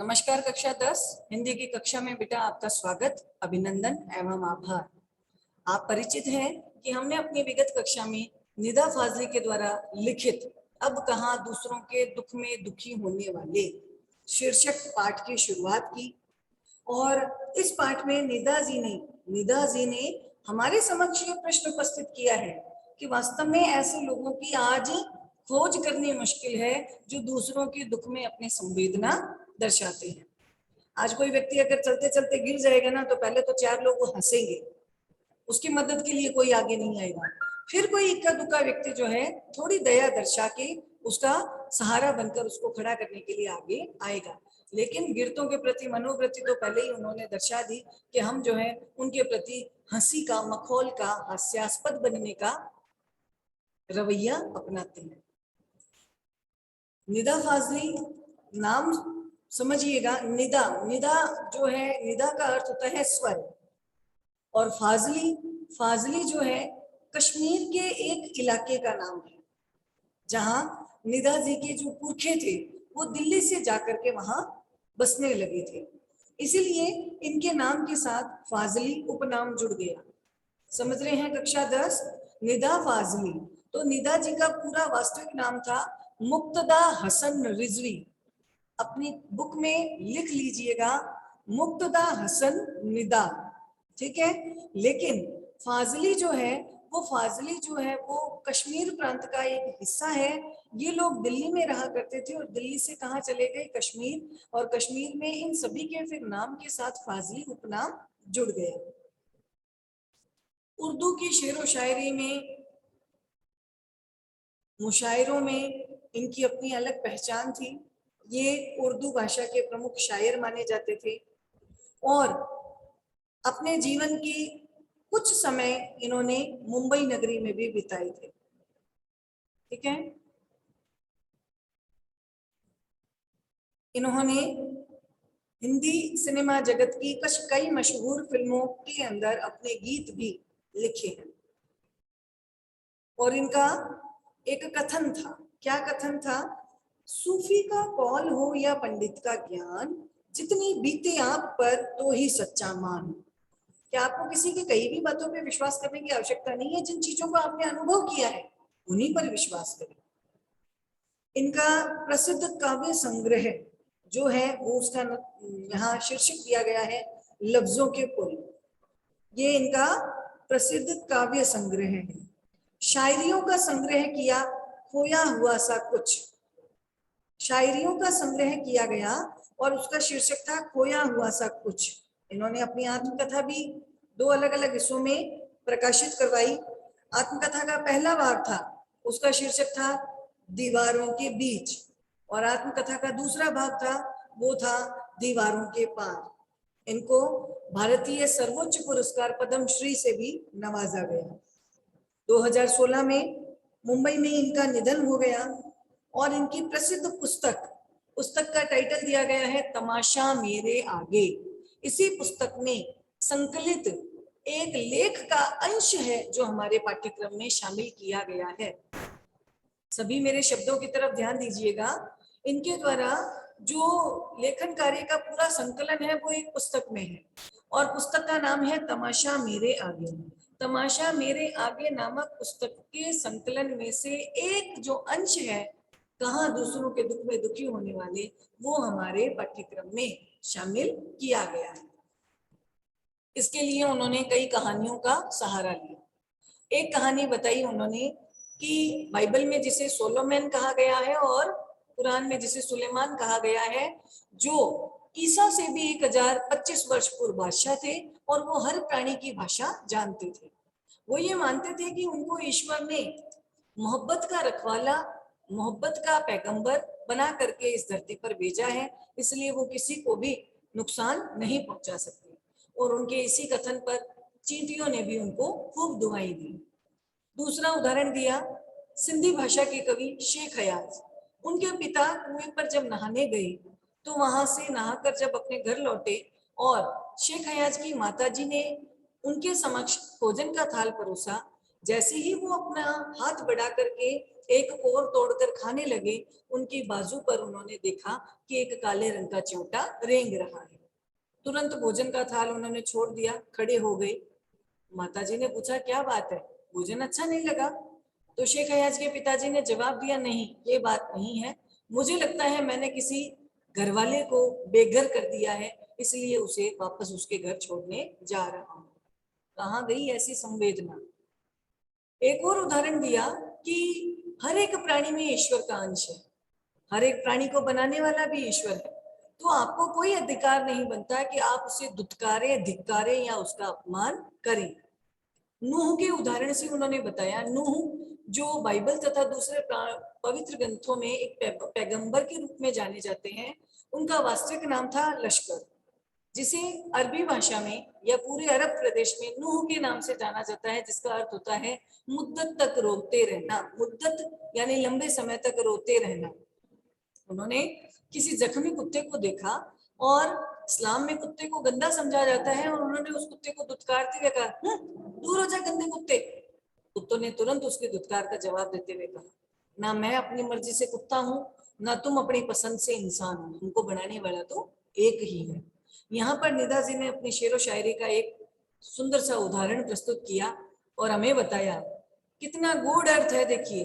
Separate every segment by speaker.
Speaker 1: नमस्कार। कक्षा 10 हिंदी की कक्षा में बेटा आपका स्वागत, अभिनंदन एवं आभार। आप परिचित हैं कि हमने अपनी विगत कक्षा में निदा फाजली के द्वारा लिखित अब कहां दूसरों के दुख में दुखी होने वाले शीर्षक पाठ की शुरुआत की और इस पाठ में निदा जी ने हमारे समक्ष ये प्रश्न उपस्थित किया है कि वास्तव में ऐसे लोगों की आज खोज करनी मुश्किल है जो दूसरों के दुख में अपनी संवेदना दर्शाते हैं। आज कोई व्यक्ति अगर चलते चलते गिर जाएगा ना तो पहले तो 4 लोग वो हंसेंगे, उसकी मदद के लिए कोई आगे नहीं आएगा। फिर कोई इक्का दुक्का व्यक्ति जो है थोड़ी दया दर्शा के उसका सहारा बनकर उसको खड़ा करने के लिए आगे आएगा। लेकिन गिरतों के प्रति मनोवृत्ति तो पहले ही उन्होंने दर्शा दी कि हम जो है उनके प्रति हंसी का, मखौल का, हास्यास्पद बनने का रवैया अपनाते हैं। निदा फाजली नाम समझिएगा। निदा जो है, निदा का अर्थ होता है स्वर, और फाजली जो है कश्मीर के एक इलाके का नाम है जहां निदा जी के जो पुरखे थे वो दिल्ली से जाकर के वहां बसने लगे थे, इसीलिए इनके नाम के साथ फाजली उपनाम जुड़ गया। समझ रहे हैं कक्षा 10? निदा फाजली। तो निदा जी का पूरा वास्तविक नाम था मुक्तदा हसन रिजवी। अपनी बुक में लिख लीजिएगा मुक्तदा हसन निदा, ठीक है। लेकिन फाजली जो है वो कश्मीर प्रांत का एक हिस्सा है। ये लोग दिल्ली में रहा करते थे और दिल्ली से कहाँ चले गए? कश्मीर, और कश्मीर में इन सभी के फिर नाम के साथ फाजली उपनाम जुड़ गए। उर्दू की शेर व शायरी में, मुशायरों में इनकी अपनी अलग पहचान थी। ये उर्दू भाषा के प्रमुख शायर माने जाते थे और अपने जीवन की कुछ समय इन्होंने मुंबई नगरी में भी बिताए थे, ठीक है। इन्होंने हिंदी सिनेमा जगत की कई मशहूर फिल्मों के अंदर अपने गीत भी लिखे हैं और इनका एक कथन था। क्या कथन था? सूफी का कौल हो या पंडित का ज्ञान, जितनी बीते आप पर तो ही सच्चा मान। क्या आपको किसी की कई भी बातों पे विश्वास करने की आवश्यकता नहीं है। जिन चीजों को आपने अनुभव किया है उन्हीं पर विश्वास करें। इनका प्रसिद्ध काव्य संग्रह जो है वो उसका यहाँ शीर्षक दिया गया है लफ्जों के पुल। ये इनका प्रसिद्ध काव्य संग्रह है। शायरियों का संग्रह किया खोया हुआ सा कुछ, शायरियों का संग्रह किया गया और उसका शीर्षक था खोया हुआ सा कुछ। इन्होंने अपनी आत्मकथा भी 2 अलग अलग हिस्सों में प्रकाशित करवाई। आत्मकथा का पहला भाग था, उसका शीर्षक था दीवारों के बीच, और आत्मकथा का दूसरा भाग था वो था दीवारों के पार। इनको भारतीय सर्वोच्च पुरस्कार पद्म श्री से भी नवाजा गया। 2016 में मुंबई में इनका निधन हो गया और इनकी प्रसिद्ध पुस्तक का टाइटल दिया गया है तमाशा मेरे आगे। इसी पुस्तक में संकलित एक लेख का अंश है जो हमारे पाठ्यक्रम में शामिल किया गया है। सभी मेरे शब्दों की तरफ ध्यान दीजिएगा। इनके द्वारा जो लेखन कार्य का पूरा संकलन है वो एक पुस्तक में है और पुस्तक का नाम है तमाशा मेरे आगे। तमाशा मेरे आगे नामक पुस्तक के संकलन में से एक जो अंश है, कहाँ दूसरों के दुख में दुखी होने वाले, वो हमारे पाठ्यक्रम में शामिल किया गया है। इसके लिए उन्होंने कई कहानियों का सहारा लिया। एक कहानी बताई उन्होंने कि बाइबल में जिसे सोलोमन कहा गया है और कुरान में जिसे सुलेमान कहा गया है, जो ईसा से भी 1025 वर्ष पूर्व बादशाह थे और वो हर प्राणी की भाषा जानते थे। वो ये मानते थे कि उनको ईश्वर ने मोहब्बत का रखवाला, मोहब्बत का पैगंबर बना करके इस धरती पर भेजा है, इसलिए वो किसी को भी नुकसान नहीं पहुंचा सकते। और उनके इसी कथन पर चींटियों ने भी उनको खूब दुआएं दी। दूसरा उदाहरण दिया सिंधी भाषा के कवि शेख हयाज। उनके पिता कुएं पर जब नहाने गए तो वहां से नहाकर जब अपने घर लौटे और शेख हयाज की माताजी ने उनके समक्ष भोजन का थाल परोसा, जैसे ही वो अपना हाथ बढ़ा करके एक कोर तोड़कर खाने लगे, उनकी बाजू पर उन्होंने देखा कि एक काले रंग का चिमटा रेंग रहा है। तुरंत भोजन का थाल उन्होंने छोड़ दिया, खड़े हो गए। माताजी ने पूछा क्या बात है, भोजन अच्छा नहीं लगा? तो शेख हयाज के पिताजी ने जवाब दिया, नहीं ये बात नहीं है, मुझे लगता है मैंने किसी घरवाले को बेघर कर दिया है, इसलिए उसे वापस उसके घर छोड़ने जा रहा हूँ। कहाँ गई ऐसी संवेदना। एक और उदाहरण दिया कि हर एक प्राणी में ईश्वर का अंश है, हर एक प्राणी को बनाने वाला भी ईश्वर है, तो आपको कोई अधिकार नहीं बनता कि आप उसे दुत्कारे, धिक्कारे या उसका अपमान करें। नूह के उदाहरण से उन्होंने बताया, नूह जो बाइबल तथा दूसरे पवित्र ग्रंथों में एक पैगंबर के रूप में जाने जाते हैं, उनका वास्तविक नाम था लश्कर, जिसे अरबी भाषा में या पूरे अरब प्रदेश में नूह के नाम से जाना जाता है, जिसका अर्थ होता है मुद्दत तक रोते रहना। मुद्दत यानी लंबे समय तक रोते रहना। उन्होंने किसी जख्मी कुत्ते को देखा और इस्लाम में कुत्ते को गंदा समझा जाता है, और उन्होंने उस कुत्ते को दुत्कारते हुए कहा, दूर हो जा गंदे कुत्ते। कुत्तों ने तुरंत उसके दुत्कार का जवाब देते हुए कहा, ना मैं अपनी मर्जी से कुत्ता हूँ, ना तुम अपनी पसंद से इंसान हो, हमको बनाने वाला तो एक ही है। यहाँ पर निदा जी ने अपनी शेरो शायरी का एक सुंदर सा उदाहरण प्रस्तुत किया और हमें बताया कितना गूढ़ अर्थ है। देखिए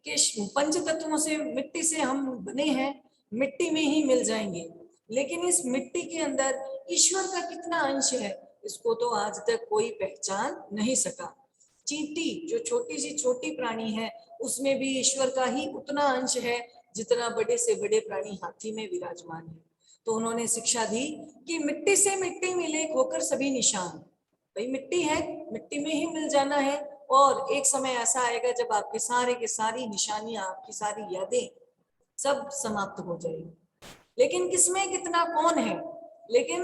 Speaker 1: कि पंच तत्वों से, मिट्टी से हम बने हैं, मिट्टी में ही मिल जाएंगे, लेकिन इस मिट्टी के अंदर ईश्वर का कितना अंश है, इसको तो आज तक कोई पहचान नहीं सका। चींटी जो छोटी सी छोटी प्राणी है, उसमें भी ईश्वर का ही उतना अंश है जितना बड़े से बड़े प्राणी हाथी में विराजमान है। तो उन्होंने शिक्षा दी कि मिट्टी से मिट्टी मिले होकर सभी निशान, भाई मिट्टी है, मिट्टी में ही मिल जाना है, और एक समय ऐसा आएगा जब आपके सारे के सारी निशानियां, आपकी सारी यादें सब समाप्त हो जाएगी। लेकिन किसमें कितना कौन है, लेकिन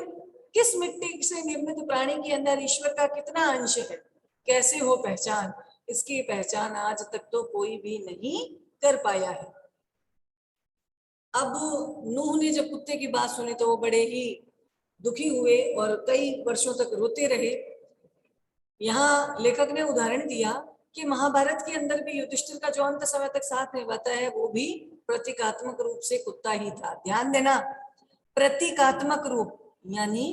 Speaker 1: किस मिट्टी से निर्मित प्राणी के अंदर ईश्वर का कितना अंश है, कैसे हो पहचान, इसकी पहचान आज तक तो कोई भी नहीं कर पाया है। अब नूह ने जब कुत्ते की बात सुनी तो वो बड़े ही दुखी हुए और कई वर्षों तक रोते रहे। यहाँ लेखक ने उदाहरण दिया कि महाभारत के अंदर भी युधिष्ठिर का जो अंत समय तक साथ निभाता है, वो भी प्रतीकात्मक रूप से कुत्ता ही था। ध्यान देना, प्रतीकात्मक रूप, यानी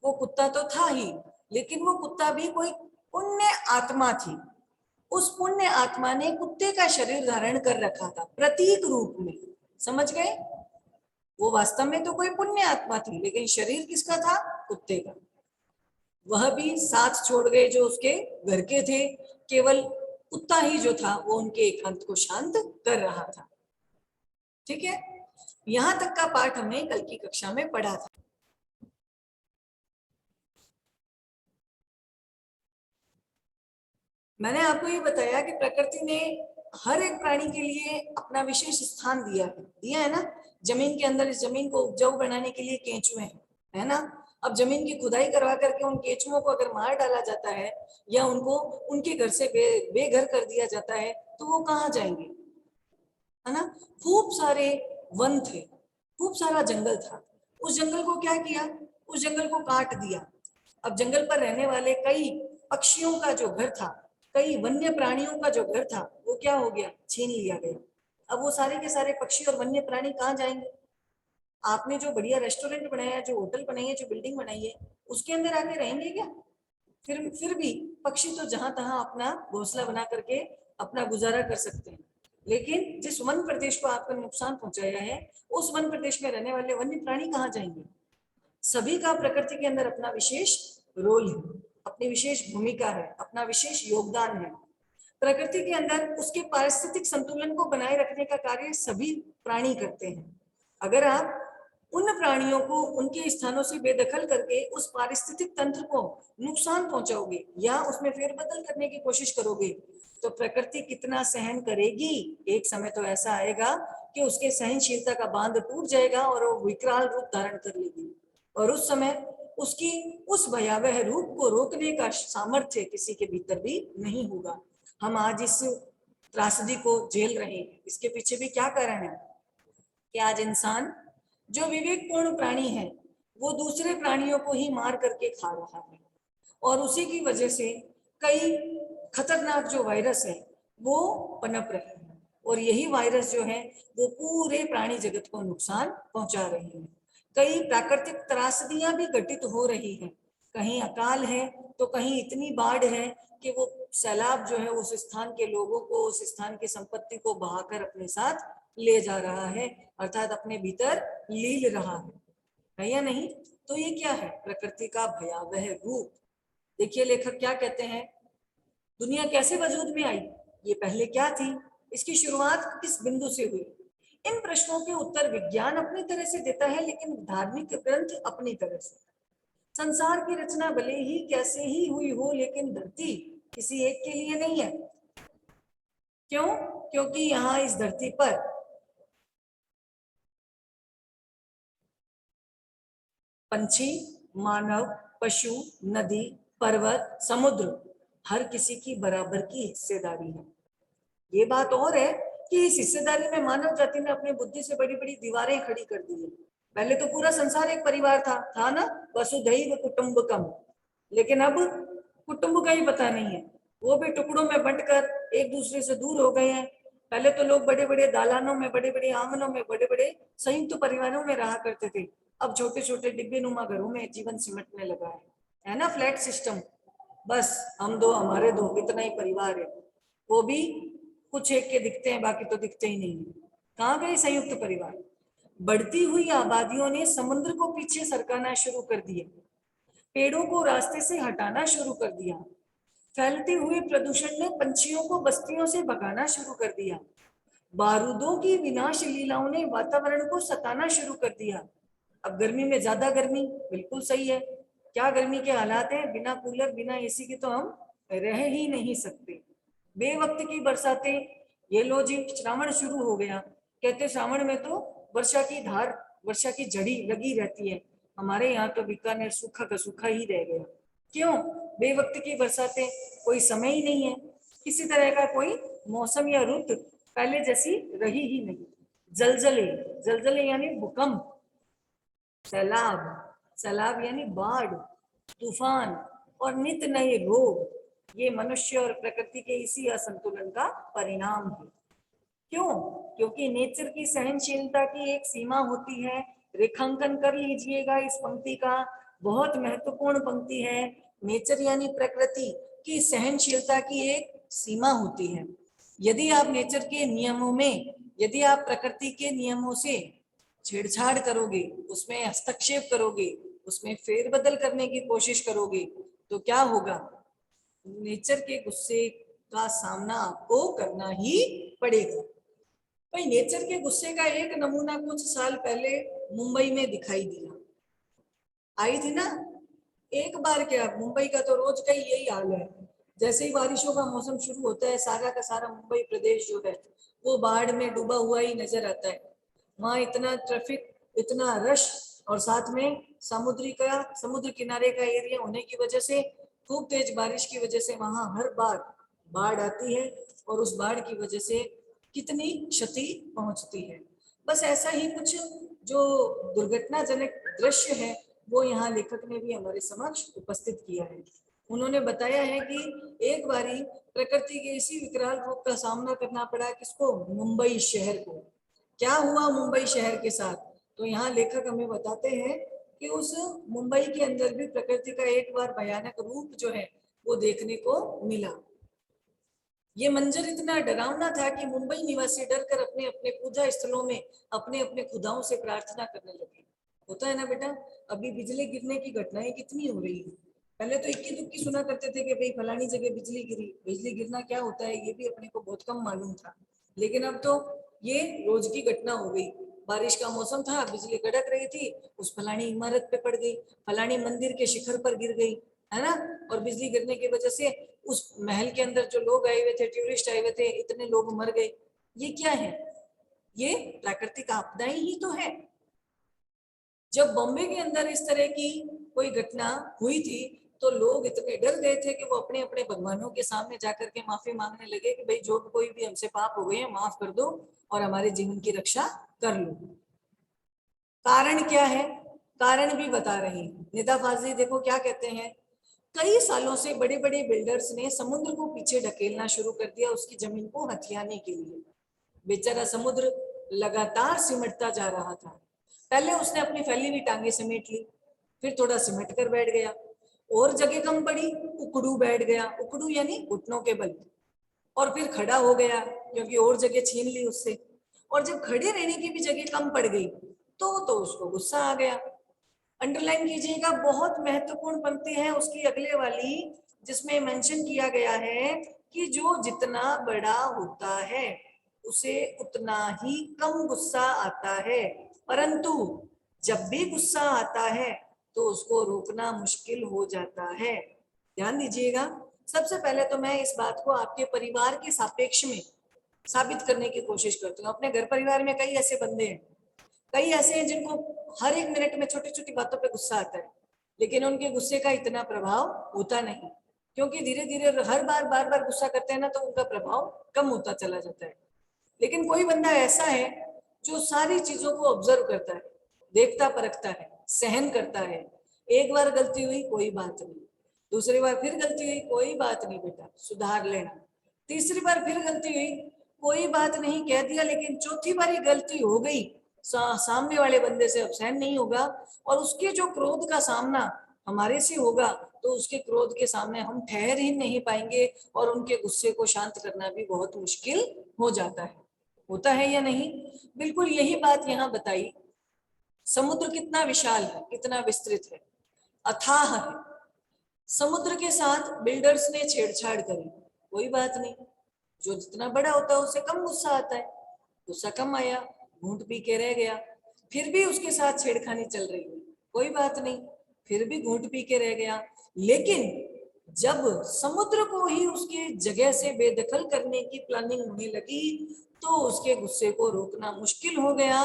Speaker 1: वो कुत्ता तो था ही, लेकिन वो कुत्ता भी कोई पुण्य आत्मा थी। उस पुण्य आत्मा ने कुत्ते का शरीर धारण कर रखा था प्रतीक रूप में, समझ गए? वो वास्तव में तो कोई पुण्य आत्मा थी, लेकिन शरीर किसका था? कुत्ते का। वह भी साथ छोड़ गए जो उसके घर के थे, केवल कुत्ता ही जो था वो उनके एकांत को शांत कर रहा था। ठीक है, यहां तक का पाठ हमने कल की कक्षा में पढ़ा था। मैंने आपको ये बताया कि प्रकृति ने हर एक प्राणी के लिए अपना विशेष स्थान दिया है ना। जमीन के अंदर इस जमीन को उपजाऊ बनाने के लिए केंचुए हैं, है ना। अब जमीन की खुदाई करवा करके उन केंचुओं को अगर मार डाला जाता है या उनको उनके घर से बेघर कर दिया जाता है, तो वो कहाँ जाएंगे, है ना। खूब सारे वन थे, खूब सारा जंगल था, उस जंगल को क्या किया, उस जंगल को काट दिया। अब जंगल पर रहने वाले कई पक्षियों का जो घर था, कई वन्य प्राणियों का जो घर था, वो क्या हो गया, छीन लिया गया। अब वो सारे के सारे पक्षी और वन्य प्राणी कहाँ जाएंगे? आपने जो बढ़िया रेस्टोरेंट बनाया है, जो होटल बनाई है, जो बिल्डिंग बनाई है, उसके अंदर आके रहेंगे क्या? फिर भी पक्षी तो जहां तहां अपना घोंसला बना करके अपना गुजारा कर सकते हैं, लेकिन जिस वन प्रदेश को आपने नुकसान पहुंचाया है, उस वन प्रदेश में रहने वाले वन्य प्राणी कहाँ जाएंगे? सभी का प्रकृति के अंदर अपना विशेष रोल है, अपनी विशेष भूमिका है, अपना विशेष योगदान है। प्रकृति के अंदर उसके पारिस्थितिक संतुलन को बनाए रखने का कार्य सभी प्राणी करते हैं। अगर आप उन प्राणियों को उनके स्थानों से बेदखल करके उस पारिस्थितिक तंत्र को नुकसान पहुंचाओगे या उसमें फेरबदल करने की कोशिश करोगे, तो प्रकृति कितना सहन करेगी? एक समय तो ऐसा आएगा कि उसके सहनशीलता का बांध टूट जाएगा और वो विकराल रूप धारण कर लेगी, और उस समय उसकी उस भयावह रूप को रोकने का सामर्थ्य किसी के भीतर भी नहीं होगा। हम आज इस त्रासदी को झेल रहे हैं, इसके पीछे भी क्या कारण है कि आज इंसान जो विवेकपूर्ण प्राणी है, वो दूसरे प्राणियों को ही मार करके खा रहा है, और उसी की वजह से कई खतरनाक जो वायरस है वो पनप रहे हैं, और यही वायरस जो है वो पूरे प्राणी जगत को नुकसान पहुंचा रहे हैं। कई प्राकृतिक त्रासदियां भी घटित हो रही हैं, कहीं अकाल है तो कहीं इतनी बाढ़ है कि वो सैलाब जो है उस स्थान के लोगों को, उस स्थान की संपत्ति को बहाकर अपने साथ ले जा रहा है, अर्थात अपने भीतर लील रहा है या नहीं? तो ये क्या है? प्रकृति का भयावह रूप। देखिए लेखक क्या कहते हैं, दुनिया कैसे वजूद में आई, ये पहले क्या थी, इसकी शुरुआत किस बिंदु से हुई? इन प्रश्नों के उत्तर विज्ञान अपनी तरह से देता है, लेकिन धार्मिक ग्रंथ अपनी तरह से। संसार की रचना भले ही कैसे ही हुई हो, लेकिन धरती किसी एक के लिए नहीं है। क्यों? क्योंकि यहाँ इस धरती पर पंछी, मानव, पशु, नदी, पर्वत, समुद्र, हर किसी की बराबर की हिस्सेदारी है। ये बात और है कि इस हिस्सेदारी में मानव जाति ने अपनी बुद्धि से बड़ी बड़ी दीवारें खड़ी कर दी है। पहले तो पूरा संसार एक परिवार था ना, वसुधैव कुटुंबकम, लेकिन अब कुटुंब का ही पता नहीं है, वो भी टुकड़ों में बंटकर एक दूसरे से दूर हो गए हैं। पहले तो लोग बड़े बड़े दालानों में, बड़े बड़े आंगनों में, बड़े बड़े संयुक्त परिवारों में रहा करते थे, अब छोटे छोटे डिब्बे नुमा घरों में जीवन सिमटने लगा है ना, फ्लैट सिस्टम। बस हम दो हमारे दो, इतना ही परिवार है, वो भी कुछ एक के दिखते हैं, बाकी तो दिखते ही नहीं है। कहाँ गए संयुक्त परिवार? बढ़ती हुई आबादियों ने समुद्र को पीछे सरकाना शुरू कर दिया, पेड़ों को रास्ते से हटाना शुरू कर दिया, फैलते हुए प्रदूषण ने पंछियों को बस्तियों से भगाना शुरू कर दिया, बारूदों की विनाश लीलाओं ने वातावरण को सताना शुरू कर दिया। अब गर्मी में ज्यादा गर्मी, बिल्कुल सही है, क्या गर्मी के हालात हैं, बिना कूलर बिना एसी के तो हम रह ही नहीं सकते। बेवक्त की बरसातें, ये लो जी श्रावण शुरू हो गया, कहते श्रावण में तो वर्षा की धार, वर्षा की झड़ी लगी रहती है, हमारे यहाँ तो बीकानेर सूखा का सूखा ही रह गया। क्यों? बेवक्त की बरसातें, कोई समय ही नहीं है, किसी तरह का कोई मौसम या रुत पहले जैसी रही ही नहीं। जलजले, जलजले यानी भूकंप, सैलाब, सैलाब यानी बाढ़, तूफान और नित नए रोग, ये मनुष्य और प्रकृति के इसी असंतुलन का परिणाम है। क्यों? क्योंकि नेचर की सहनशीलता की एक सीमा होती है। रेखांकन कर लीजिएगा इस पंक्ति का, बहुत महत्वपूर्ण पंक्ति है। नेचर यानी प्रकृति की सहनशीलता की एक सीमा होती है। यदि आप नेचर के नियमों में, यदि आप प्रकृति के नियमों से छेड़छाड़ करोगे, उसमें हस्तक्षेप करोगे, उसमें फेरबदल करने की कोशिश करोगे, तो क्या होगा? नेचर के गुस्से का सामना आपको करना ही पड़ेगा। भाई नेचर के गुस्से का एक नमूना कुछ साल पहले मुंबई में दिखाई दिया, आई थी ना एक बार, क्या मुंबई का तो रोज का ही यही हाल है, जैसे ही बारिशों का मौसम शुरू होता है सारा का सारा मुंबई प्रदेश जो है वो बाढ़ में डूबा हुआ ही नजर आता है। वहां इतना ट्रैफिक, इतना रश, और साथ में समुद्र किनारे का एरिया होने की वजह से खूब तेज बारिश की वजह से वहां हर बार बाढ़ आती है, और उस बाढ़ की वजह से कितनी क्षति पहुंचती है। बस ऐसा ही कुछ जो दुर्घटनाजनक दृश्य है वो यहाँ लेखक ने भी हमारे समक्ष उपस्थित किया है। उन्होंने बताया है कि एक बारी प्रकृति के इसी विकराल रूप का सामना करना पड़ा किसको? मुंबई शहर को। क्या हुआ मुंबई शहर के साथ? तो यहाँ लेखक हमें बताते हैं कि उस मुंबई के अंदर भी प्रकृति का एक बार भयानक रूप जो है वो देखने को मिला। ये मंजर इतना डरावना था कि मुंबई निवासी डरकर अपने अपने पूजा स्थलों में अपने अपने खुदाओं से प्रार्थना करने लगे। होता है ना बेटा, अभी बिजली गिरने की घटनाएं कितनी हो रही है। पहले तो इक्की दुक्की सुना करते थे कि भाई फलानी जगह बिजली गिरी, बिजली गिरना क्या होता है ये भी अपने को बहुत कम मालूम था, लेकिन अब तो ये रोज की घटना हो गई। बारिश का मौसम था, बिजली कड़क रही थी, उस फलानी इमारत पे पड़ गई, फलानी मंदिर के शिखर पर गिर गई, है ना। और बिजली गिरने की वजह से उस महल के अंदर जो लोग आए हुए थे, टूरिस्ट आए हुए थे, इतने लोग मर गए। ये क्या है? ये प्राकृतिक आपदाएं ही तो है। जब बॉम्बे के अंदर इस तरह की कोई घटना हुई थी तो लोग इतने डर गए थे कि वो अपने अपने भगवानों के सामने जाकर के माफी मांगने लगे कि भाई जो कोई भी हमसे पाप हो गए हैं माफ कर दो और हमारे जीवन की रक्षा कर लो। कारण क्या है? कारण भी बता रहे हैं। निदा फाजली देखो क्या कहते हैं, कई सालों से बड़े बड़े बिल्डर्स ने समुद्र को पीछे ढकेलना शुरू कर दिया उसकी जमीन को हथियाने के लिए। बेचारा समुद्र लगातार सिमटता जा रहा था। पहले उसने अपनी फैली हुई टांगे समेट ली, फिर थोड़ा सिमट कर बैठ गया, और जगह कम पड़ी, उकड़ू बैठ गया, उकड़ू यानी घुटनों के बल, और फिर खड़ा हो गया क्योंकि और जगह छीन ली उससे, और जब खड़े रहने की भी जगह कम पड़ गई तो उसको गुस्सा आ गया। अंडरलाइन कीजिएगा, बहुत महत्वपूर्ण पंक्ति है उसकी अगले वाली, जिसमें मेंशन किया गया है कि जो जितना बड़ा होता है उसे उतना ही कम गुस्सा आता है, परंतु जब भी गुस्सा आता है तो उसको रोकना मुश्किल हो जाता है। ध्यान दीजिएगा, सबसे पहले तो मैं इस बात को आपके परिवार के सापेक्ष में साबित करने की कोशिश करती हूँ। अपने घर परिवार में कई ऐसे बंदे हैं, कई ऐसे हैं जिनको हर एक मिनट में छोटी छोटी बातों पे गुस्सा आता है, लेकिन उनके गुस्से का इतना प्रभाव होता नहीं, क्योंकि धीरे धीरे हर बार बार बार गुस्सा करते हैं ना, तो उनका प्रभाव कम होता चला जाता है। लेकिन कोई बंदा ऐसा है जो सारी चीजों को ऑब्जर्व करता है, देखता परखता है, सहन करता है। एक बार गलती हुई कोई बात नहीं, दूसरी बार फिर गलती हुई कोई बात नहीं बेटा सुधार लेना, तीसरी बार फिर गलती हुई कोई बात नहीं कह दिया, लेकिन चौथी बार गलती हो गई, सामने वाले बंदे से अब सहन नहीं होगा, और उसके जो क्रोध का सामना हमारे से होगा तो उसके क्रोध के सामने हम ठहर ही नहीं पाएंगे, और उनके गुस्से को शांत करना भी बहुत मुश्किल हो जाता है। होता है या नहीं? बिल्कुल यही बात यहाँ बताई। समुद्र कितना विशाल है, कितना विस्तृत है, अथाह है। समुद्र के साथ बिल्डर्स ने छेड़छाड़ करी, कोई बात नहीं, जो जितना बड़ा होता है उससे कम गुस्सा आता है, गुस्सा कम आया, घूंट पी के रह गया, फिर भी उसके साथ छेड़खानी चल रही है, कोई बात नहीं, फिर भी घूंट पी के रह गया। लेकिन जब समुद्र को ही उसके जगह से बेदखल करने की प्लानिंग होने लगी तो उसके गुस्से को रोकना मुश्किल हो गया।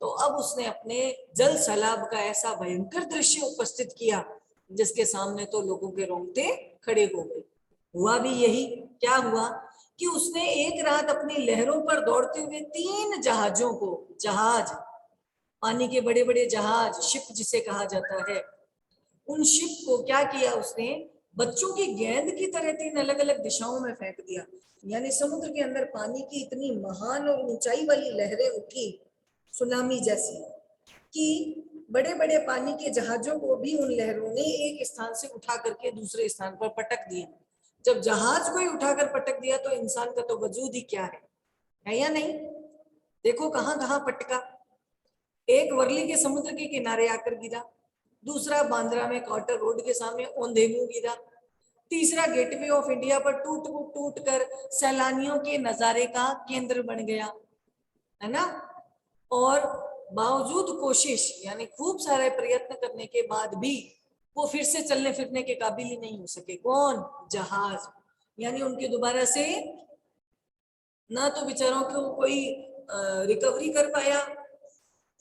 Speaker 1: तो अब उसने अपने जल सैलाब का ऐसा भयंकर दृश्य उपस्थित किया जिसके सामने तो लोगों के रोंगटे खड़े हो गए। हुआ भी यही, क्या हुआ कि उसने एक रात अपनी लहरों पर दौड़ते हुए 3 जहाजों को, जहाज पानी के बड़े बड़े जहाज, शिप जिसे कहा जाता है, उन शिप को क्या किया उसने, बच्चों की गेंद की तरह 3 अलग अलग दिशाओं में फेंक दिया। यानी समुद्र के अंदर पानी की इतनी महान और ऊंचाई वाली लहरें उठी, सुनामी जैसी, कि बड़े बड़े पानी के जहाजों को भी उन लहरों ने एक स्थान से उठा करके दूसरे स्थान पर पटक दिया। जब जहाज को ही उठाकर पटक दिया तो इंसान का तो वजूद ही क्या है या नहीं? देखो कहां कहां पटका। एक वर्ली के समुद्र के किनारे आकर गिरा, दूसरा बांद्रा में क्वार्टर रोड के सामने औंधे मुंह गिरा, तीसरा गेटवे ऑफ इंडिया पर टूट कर सैलानियों के नजारे का केंद्र बन गया, है ना। और बावजूद कोशिश यानी खूब सारे प्रयत्न करने के बाद भी वो फिर से चलने फिरने के काबिल ही नहीं हो सके। कौन? जहाज। यानी उनके दोबारा से ना तो बेचारों को कोई रिकवरी कर पाया,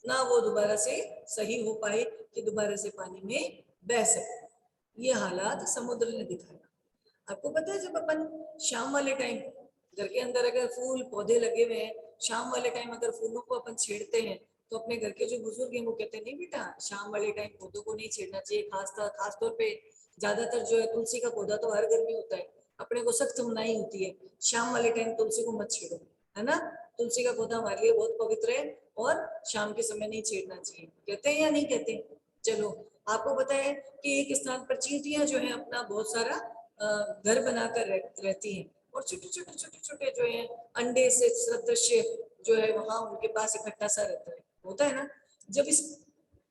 Speaker 1: ना वो दोबारा से सही हो पाए कि दोबारा से पानी में बह सके। ये हालात समुद्र ने दिखाया। आपको पता है जब अपन शाम वाले टाइम घर के अंदर अगर फूल पौधे लगे हुए हैं, शाम वाले टाइम अगर फूलों को अपन छेड़ते हैं तो अपने घर के जो बुजुर्ग हैं वो कहते हैं नहीं बेटा शाम वाले टाइम पौधों को नहीं छेड़ना चाहिए, खास तौर पे ज्यादातर जो है तुलसी का पौधा तो हर घर में होता है, अपने को सख्त मनाही होती है शाम वाले टाइम तुलसी को मत छेड़ो, है ना। तुलसी का पौधा हमारे लिए बहुत पवित्र है और शाम के समय नहीं छेड़ना चाहिए, कहते हैं या नहीं कहते? चलो आपको पता है कि एक स्थान पर चींटियां जो है अपना बहुत सारा घर बनाकर रहती हैं, और छोटे जो है अंडे से सदृश्य जो है वहां उनके पास इकट्ठा सा रहता है, होता है ना। जब इस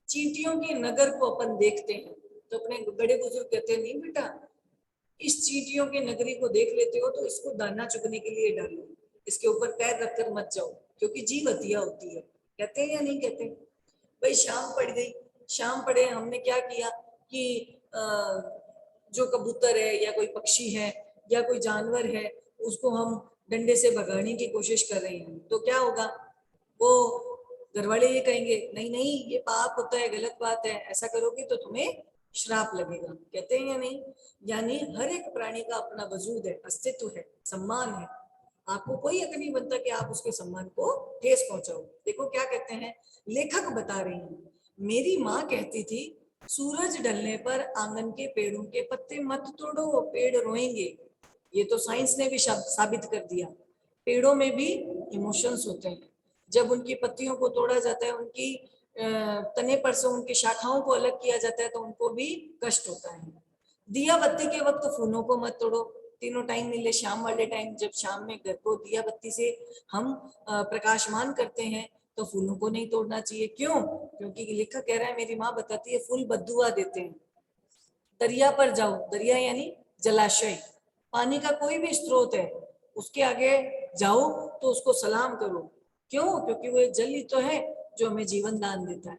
Speaker 1: चींटियों के नगर को अपन देखते हैं तो अपने बड़े बुजुर्ग कहते हैं नहीं बेटा इस चींटियों के नगरी को देख लेते हो तो इसको दाना चुगने के लिए डालो, इसके ऊपर पैर रखकर मत जाओ क्योंकि जीव हत्या होती है, कहते हैं या नहीं कहते? भाई शाम पड़ गई, शाम पड़े हमने क्या किया कि जो कबूतर है या कोई पक्षी है या कोई जानवर है उसको हम डंडे से भगाने की कोशिश कर रहे हैं तो क्या होगा, वो घर वाले ये कहेंगे नहीं नहीं ये पाप होता है, गलत बात है, ऐसा करोगे तो तुम्हें श्राप लगेगा, कहते हैं या नहीं? यानी हर एक प्राणी का अपना वजूद है, अस्तित्व है, सम्मान है, आपको कोई हक नहीं बनता कि आप उसके सम्मान को ठेस पहुंचाओ। देखो क्या कहते हैं लेखक बता रहे हैं, मेरी माँ कहती थी सूरज ढलने पर आंगन के पेड़ों के पत्ते मत तोड़ो, पेड़ रोएंगे। ये तो साइंस ने भी साबित कर दिया। पेड़ों में भी इमोशंस होते हैं। जब उनकी पत्तियों को तोड़ा जाता है, उनकी तने पर से उनकी शाखाओं को अलग किया जाता है, तो उनको भी कष्ट होता है। दिया बत्ती के वक्त फूलों को मत तोड़ो। तीनों टाइम मिले, शाम वाले टाइम जब शाम में घर को दिया बत्ती से हम प्रकाशमान करते हैं, तो फूलों को नहीं तोड़ना चाहिए। क्यों? क्योंकि लेखक कह रहा है, मेरी माँ बताती है, फूल बद्दुआ देते हैं। दरिया पर जाओ, दरिया यानी जलाशय, पानी का कोई भी स्रोत है, उसके आगे जाओ तो उसको सलाम करो। क्यों? क्योंकि वो एक जल ही तो है जो हमें जीवन दान देता है।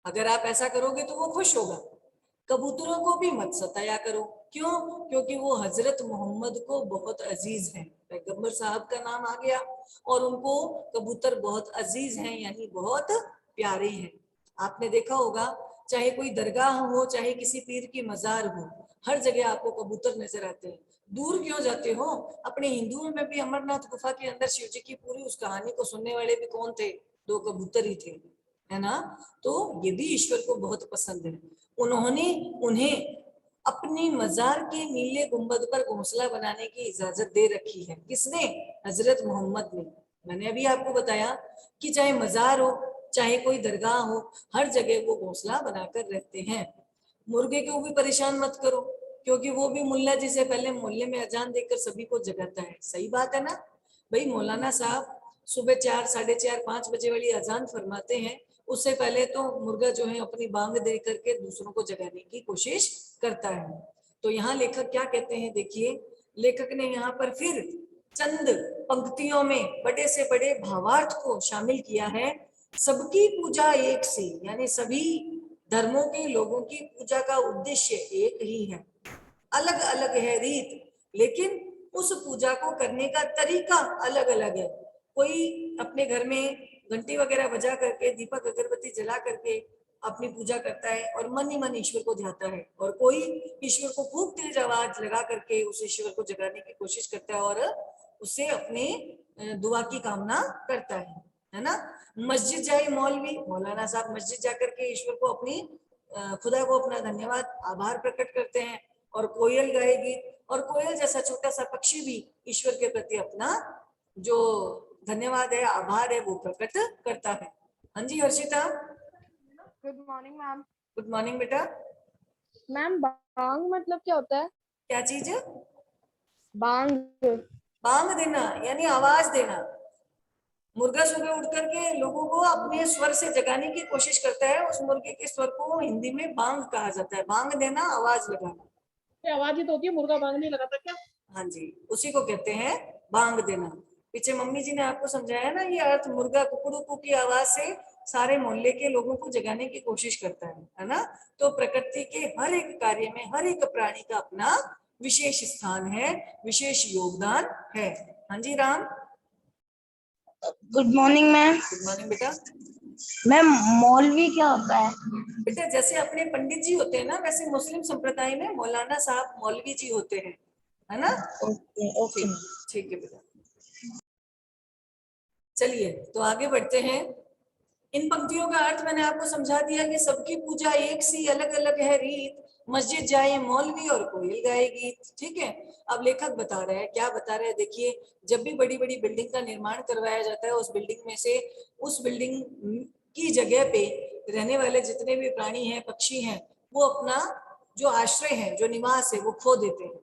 Speaker 1: अगर आप ऐसा करोगे तो वो खुश होगा। कबूतरों को भी मत सताया करो। क्यों? क्योंकि वो हजरत मोहम्मद को बहुत अजीज हैं। पैगंबर साहब का नाम आ गया और उनको कबूतर बहुत अजीज हैं, यानी बहुत प्यारे हैं। आपने देखा होगा, चाहे कोई दरगाह हो, चाहे किसी पीर की मजार हो, हर जगह आपको कबूतर नजर आते हैं। दूर क्यों जाते हो? अपने हिंदुओं में भी अमरनाथ गुफा के अंदर शिव जी की पूरी उस कहानी को सुनने वाले भी कौन थे? 2 कबूतर ही थे, है ना? तो ये भी ईश्वर को बहुत पसंद है। उन्होंने उन्हें अपनी मजार के नीले गुंबद पर घोंसला बनाने की इजाजत दे रखी है। किसने? हजरत मोहम्मद ने। मैंने अभी आपको बताया कि चाहे मजार हो, चाहे कोई दरगाह हो, हर जगह वो घोंसला बनाकर रहते हैं। मुर्गे को भी परेशान मत करो, क्योंकि वो भी मुल्ला जी से पहले मोहल्ले में अजान देकर सभी को जगाता है। सही बात है ना भाई? मौलाना साहब सुबह 4, 4:30, 5 बजे वाली अजान फरमाते हैं, उससे पहले तो मुर्गा जो है अपनी बांग दे करके दूसरों को जगाने की कोशिश करता है। तो यहाँ लेखक क्या कहते हैं, देखिए, लेखक ने यहाँ पर फिर चंद पंक्तियों में बड़े से बड़े भावार्थ को शामिल किया है। सबकी पूजा एक सी, यानी सभी धर्मों के लोगों की पूजा का उद्देश्य एक ही है। अलग अलग है रीत, लेकिन उस पूजा को करने का तरीका अलग अलग है। कोई अपने घर में घंटी वगैरह बजा करके, दीपक अगरबत्ती जला करके अपनी पूजा करता है और मन ही मन ईश्वर को ध्याता है, और कोई ईश्वर को खूब तेज आवाज लगा करके उस ईश्वर को जगाने की कोशिश करता है और उससे अपने दुआ की कामना करता है ना? मस्जिद जाए मौलवी, मौलाना साहब मस्जिद जाकर के ईश्वर को अपनी खुदा को अपना धन्यवाद आभार प्रकट करते हैं, और कोयल गाएगी, और कोयल जैसा छोटा सा पक्षी भी ईश्वर के प्रति अपना जो धन्यवाद है, आभार है, वो प्रकट करता है। हाँ जी Harshita.
Speaker 2: Good morning ma'am.
Speaker 1: Good morning बेटा।
Speaker 2: मैम बांग मतलब क्या होता है?
Speaker 1: क्या चीज है?
Speaker 2: बांग।
Speaker 1: बांग देना यानी आवाज देना। मुर्गा सुबह उठ करके लोगों को अपने स्वर से जगाने की कोशिश करता है। उस मुर्गे के स्वर को हिंदी में बांग कहा जाता है। बांग देना, आवाज लगाना।
Speaker 2: ये आवाज ही तो होती है, मुर्गा बांग नहीं लगाता क्या?
Speaker 1: हाँ जी, उसी को कहते हैं बांग देना। पीछे मम्मी जी ने आपको समझाया ना, ये अर्थ मुर्गा कुकड़ू की आवाज से सारे मोहल्ले के लोगों को जगाने की कोशिश करता है ना? तो प्रकृति के हर एक कार्य में हर एक प्राणी का अपना विशेष स्थान है, विशेष योगदान है। हाँ जी Ram.
Speaker 3: Good morning ma'am.
Speaker 1: Good morning बेटा।
Speaker 3: मैम मौलवी क्या होता है?
Speaker 1: बेटा जैसे अपने पंडित जी होते हैं ना, वैसे मुस्लिम संप्रदाय में मौलाना साहब मौलवी जी होते हैं, है ना?
Speaker 3: Okay okay.
Speaker 1: ठीक है बेटा। चलिए तो आगे बढ़ते हैं। इन पंक्तियों का अर्थ मैंने आपको समझा दिया कि सबकी पूजा एक सी, अलग अलग है रीत। मस्जिद जाए मौलवी और कोयल गाए गीत। ठीक है। अब लेखक बता रहे हैं, क्या बता रहे हैं, देखिए। जब भी बड़ी बड़ी बिल्डिंग का निर्माण करवाया जाता है, उस बिल्डिंग में से उस बिल्डिंग की जगह पे रहने वाले जितने भी प्राणी हैं, पक्षी हैं, वो अपना जो आश्रय है, जो निवास है, वो खो देते हैं।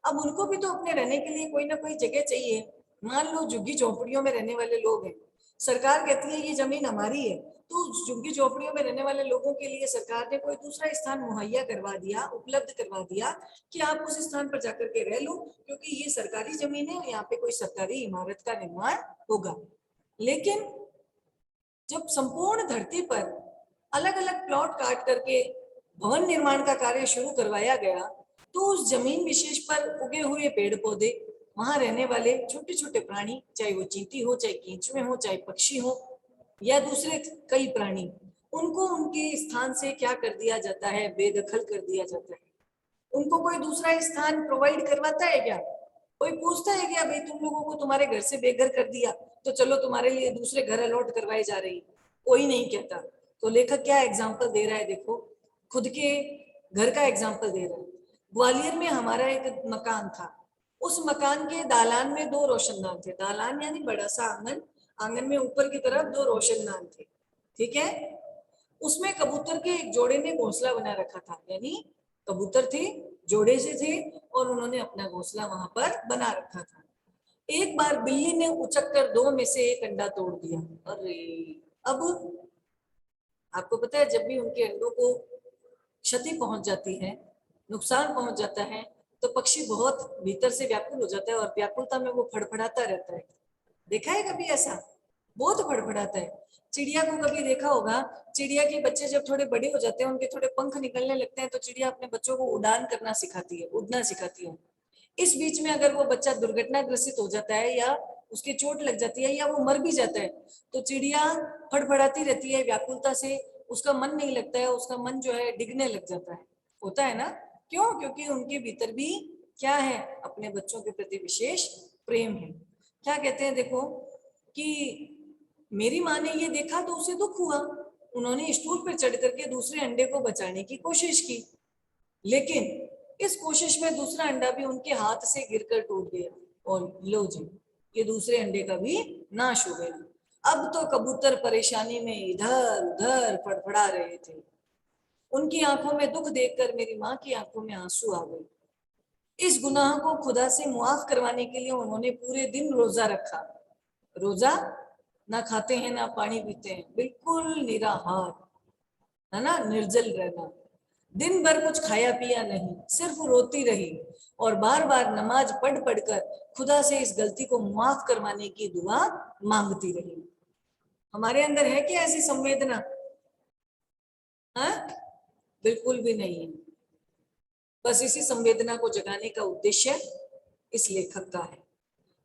Speaker 1: अब उनको भी तो अपने रहने के लिए कोई ना कोई जगह चाहिए। मान लो झुग्गी झोपड़ियों में रहने वाले लोग हैं, सरकार कहती है ये जमीन हमारी है, तो झुग्गी झोपड़ियों में रहने वाले लोगों के लिए सरकार ने कोई दूसरा स्थान मुहैया करवा दिया, उपलब्ध करवा दिया कि आप उस स्थान पर जाकर के रह लो, क्योंकि ये सरकारी जमीन है, यहाँ पे कोई सरकारी इमारत का निर्माण होगा। लेकिन जब संपूर्ण धरती पर अलग अलग प्लॉट काट करके भवन निर्माण का कार्य शुरू करवाया गया, तो उस जमीन विशेष पर उगे हुए पेड़ पौधे, वहां रहने वाले छोटे छोटे प्राणी, चाहे वो चींटी हो, चाहे कीचुए हो, चाहे पक्षी हो, या दूसरे कई प्राणी, उनको उनके स्थान से क्या कर दिया जाता है? बेदखल कर दिया जाता है। उनको कोई दूसरा स्थान प्रोवाइड करवाता है क्या? कोई पूछता है क्या, भाई तुम लोगों को तुम्हारे घर से बेघर कर दिया, तो चलो तुम्हारे लिए दूसरे घर अलॉट करवाए जा रही? कोई नहीं कहता। तो लेखक क्या एग्जाम्पल दे रहा है, देखो। खुद के घर का एग्जाम्पल दे रहा है। ग्वालियर में हमारा एक मकान था, उस मकान के दालान में 2 रोशनदान थे। दालान यानी बड़ा सा आंगन, आंगन में ऊपर की तरफ 2 रोशनदान थे, ठीक है। उसमें कबूतर के एक जोड़े ने घोंसला बना रखा था, यानी कबूतर थे, जोड़े से थे और उन्होंने अपना घोंसला वहां पर बना रखा था। एक बार बिल्ली ने उचक कर 2 में से एक अंडा तोड़ दिया। अरे, अब आपको पता है जब भी उनके अंडों को क्षति पहुंच जाती है, नुकसान पहुंच जाता है, तो पक्षी बहुत भीतर से व्याकुल हो जाता है और व्याकुलता में वो फड़फड़ाता रहता है। देखा है कभी ऐसा? बहुत फड़फड़ाता है। चिड़िया को कभी देखा होगा, चिड़िया के बच्चे जब थोड़े बड़े हो जाते हैं, उनके थोड़े पंख निकलने लगते हैं, तो चिड़िया अपने बच्चों को उड़ान करना सिखाती है, उड़ना सिखाती है। इस बीच में अगर वो बच्चा दुर्घटनाग्रसित हो जाता है या उसके चोट लग जाती है या वो मर भी जाता है, तो चिड़िया फड़फड़ाती रहती है व्याकुलता से, उसका मन नहीं लगता है, उसका मन जो है डिगने लग जाता है। होता है ना? क्यों? क्योंकि उनके भीतर भी क्या है? अपने बच्चों के प्रति विशेष प्रेम है। क्या कहते हैं देखो कि मेरी माँ ने ये देखा तो उसे दुख हुआ, उन्होंने स्टूल पर चढ़ करके दूसरे अंडे को बचाने की कोशिश की, लेकिन इस कोशिश में दूसरा अंडा भी उनके हाथ से गिरकर टूट गया और लो जी, ये दूसरे अंडे का भी नाश हो गया। अब तो कबूतर परेशानी में इधर उधर फड़फड़ा रहे थे। उनकी आंखों में दुख देखकर मेरी माँ की आंखों में आंसू आ गए। इस गुनाह को खुदा से मुआफ करवाने के लिए उन्होंने पूरे दिन रोजा रखा। रोजा, ना खाते हैं ना पानी पीते हैं, बिल्कुल निराहार, है ना, निर्जल रहना। दिन भर कुछ खाया पिया नहीं, सिर्फ रोती रही और बार बार नमाज पढ़ पढ़कर खुदा से इस गलती को मुआफ करवाने की दुआ मांगती रही। हमारे अंदर है क्या ऐसी संवेदना? हाँ, बिल्कुल भी नहीं है। बस इसी संवेदना को जगाने का उद्देश्य इस लेखक का है।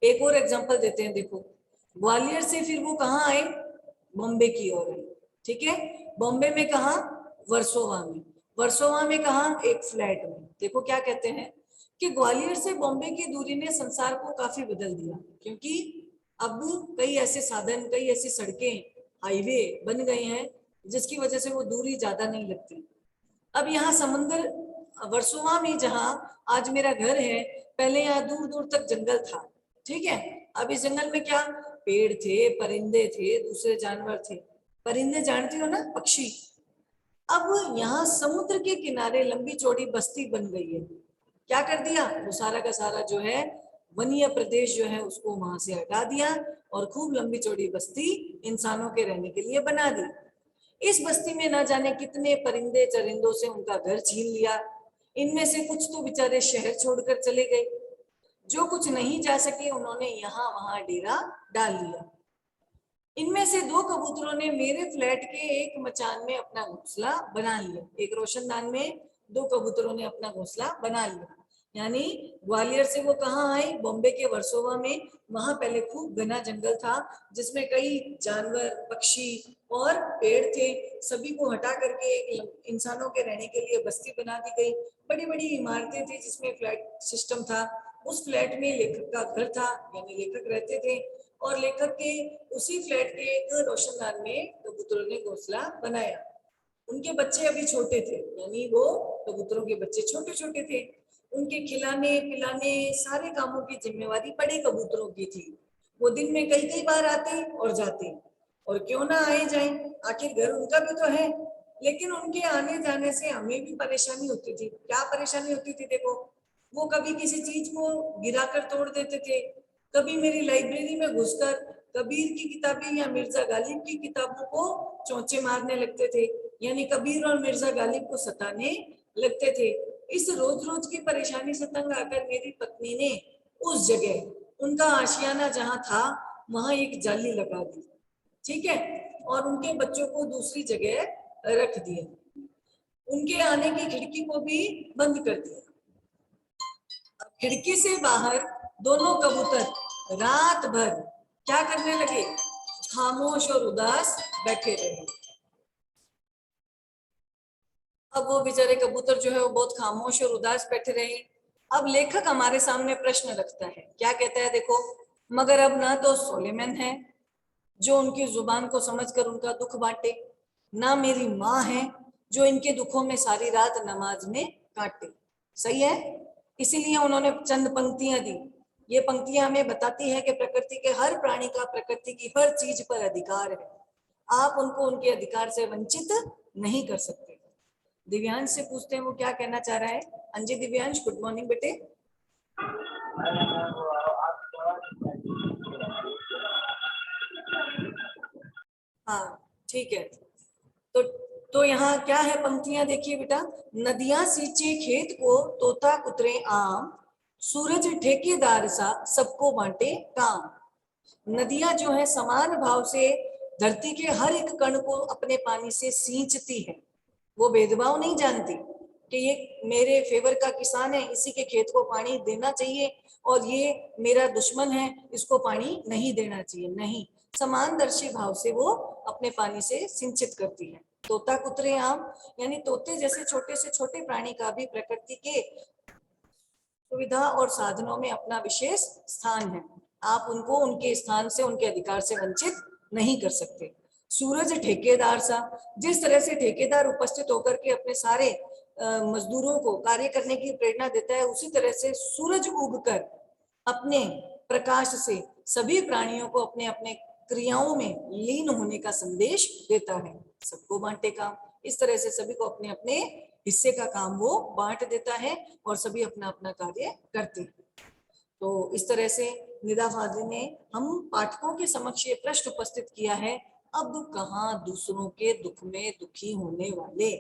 Speaker 1: एक और एग्जांपल देते हैं, देखो ग्वालियर से फिर वो कहाँ आए? बॉम्बे की ओर आए, ठीक है। बॉम्बे में कहा? वर्सोवा में। वर्सोवा में कहा? एक फ्लैट में। देखो क्या कहते हैं कि ग्वालियर से बॉम्बे की दूरी ने संसार को काफी बदल दिया, क्योंकि अब कई ऐसे साधन, कई ऐसी सड़कें, हाईवे बन गए हैं जिसकी वजह से वो दूरी ज्यादा नहीं लगती। अब यहाँ समुंदर, वर्सोवा में जहाँ आज मेरा घर है, पहले यहाँ दूर दूर तक जंगल था, ठीक है। अब इस जंगल में क्या? पेड़ थे, परिंदे थे, दूसरे जानवर थे। परिंदे जानती हो ना, पक्षी। अब यहाँ समुद्र के किनारे लंबी चौड़ी बस्ती बन गई है। क्या कर दिया? वो सारा का सारा जो है वनीय प्रदेश जो है उसको वहां से हटा दिया और खूब लंबी चौड़ी बस्ती इंसानों के रहने के लिए बना दी। इस बस्ती में ना जाने कितने परिंदे चरिंदों से उनका घर छीन लिया। इनमें से कुछ तो बेचारे शहर छोड़कर चले गए, जो कुछ नहीं जा सके उन्होंने यहाँ वहां डेरा डाल लिया। इनमें से 2 कबूतरों ने मेरे फ्लैट के एक मचान में अपना घोंसला बना लिया। एक रोशनदान में 2 कबूतरों ने अपना घोंसला बना लिया। यानी ग्वालियर से वो कहाँ आए? बॉम्बे के वर्सोवा में। वहां पहले खूब घना जंगल था जिसमें कई जानवर, पक्षी और पेड़ थे। सभी को हटा करके एक इंसानों के रहने के लिए बस्ती बना दी गई। बड़ी बड़ी इमारतें थी जिसमें फ्लैट सिस्टम था। उस फ्लैट में लेखक का घर था, यानी लेखक रहते थे। और लेखक के उसी फ्लैट के एक रोशनदान में कबूतरों ने घोंसला बनाया। उनके बच्चे अभी छोटे थे, यानी वो कबूतरों के बच्चे छोटे छोटे थे। उनके खिलाने पिलाने सारे कामों की जिम्मेवारी बड़े कबूतरों की थी। वो दिन में कई कई बार आते और जाते, और क्यों ना आए जाए, आखिर घर उनका भी तो है। लेकिन उनके आने जाने से हमें भी परेशानी होती थी। क्या परेशानी होती थी? देखो, वो कभी किसी चीज को गिराकर तोड़ देते थे, कभी मेरी लाइब्रेरी में घुसकर कबीर की किताबें या मिर्जा गालिब की किताबों को चौंचे मारने लगते थे, यानी कबीर और मिर्जा गालिब को सताने लगते थे। इस रोज रोज की परेशानी से तंग आकर मेरी पत्नी ने उस जगह उनका आशियाना जहां था वहां एक जाली लगा दी, ठीक है, और उनके बच्चों को दूसरी जगह रख दिया। उनके आने की खिड़की को भी बंद कर दिया। खिड़की से बाहर दोनों कबूतर रात भर क्या करने लगे? खामोश और उदास बैठे रहे। अब वो बेचारे कबूतर जो है वो बहुत खामोश और उदास बैठे रहे। अब लेखक हमारे सामने प्रश्न रखता है, क्या कहता है देखो, मगर अब ना तो सोलेमन है जो उनकी जुबान को समझकर उनका दुख बांटे, ना मेरी माँ है जो इनके दुखों में सारी रात नमाज में काटे। सही है। इसीलिए उन्होंने चंद पंक्तियां दी। ये पंक्तियां हमें बताती है कि प्रकृति के हर प्राणी का प्रकृति की हर चीज पर अधिकार है। आप उनको उनके अधिकार से वंचित नहीं कर सकते। दिव्यांश से पूछते हैं वो क्या कहना चाह रहा है। अंजी दिव्यांश, गुड मॉर्निंग बेटे। हाँ ठीक है। तो यहाँ क्या है पंक्तियां देखिए बेटा। नदियां सींचे खेत को, तोता कुतरे आम, सूरज ठेकेदार सा सबको बांटे काम। नदियां जो है समान भाव से धरती के हर एक कण को अपने पानी से सींचती है। वो भेदभाव नहीं जानती कि ये मेरे फेवर का किसान है, इसी के खेत को पानी देना चाहिए, और ये मेरा दुश्मन है, इसको पानी नहीं देना चाहिए। नहीं, समानदर्शी भाव से वो अपने पानी से सिंचित करती है। तोता कुतरे आम, यानी तोते जैसे छोटे से छोटे प्राणी का भी प्रकृति के सुविधा और साधनों में अपना विशेष स्थान है। आप उनको उनके स्थान से, उनके अधिकार से वंचित नहीं कर सकते। सूरज ठेकेदार सा, जिस तरह से ठेकेदार उपस्थित होकर के अपने सारे मजदूरों को कार्य करने की प्रेरणा देता है, उसी तरह से सूरज उगकर अपने प्रकाश से सभी प्राणियों को अपने अपने क्रियाओं में लीन होने का संदेश देता है। सबको बांटे काम, इस तरह से सभी को अपने अपने हिस्से का काम वो बांट देता है और सभी अपना अपना कार्य करते हैं। तो इस तरह से निदा फादरी ने हम पाठकों के समक्ष ये प्रश्न उपस्थित किया है, अब कहाँ दूसरों के दुख में दुखी होने वाले,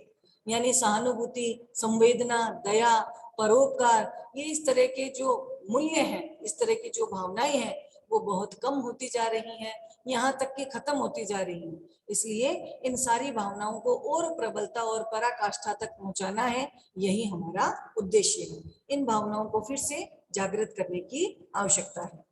Speaker 1: यानी सहानुभूति, संवेदना, दया, परोपकार, ये इस तरह के जो मूल्य हैं, इस तरह की जो भावनाएं हैं, वो बहुत कम होती जा रही हैं, यहाँ तक कि खत्म होती जा रही हैं। इसलिए इन सारी भावनाओं को और प्रबलता और पराकाष्ठा तक पहुंचाना है, यही हमारा उद्देश्य है। इन भावनाओं को फिर से जागृत करने की आवश्यकता है।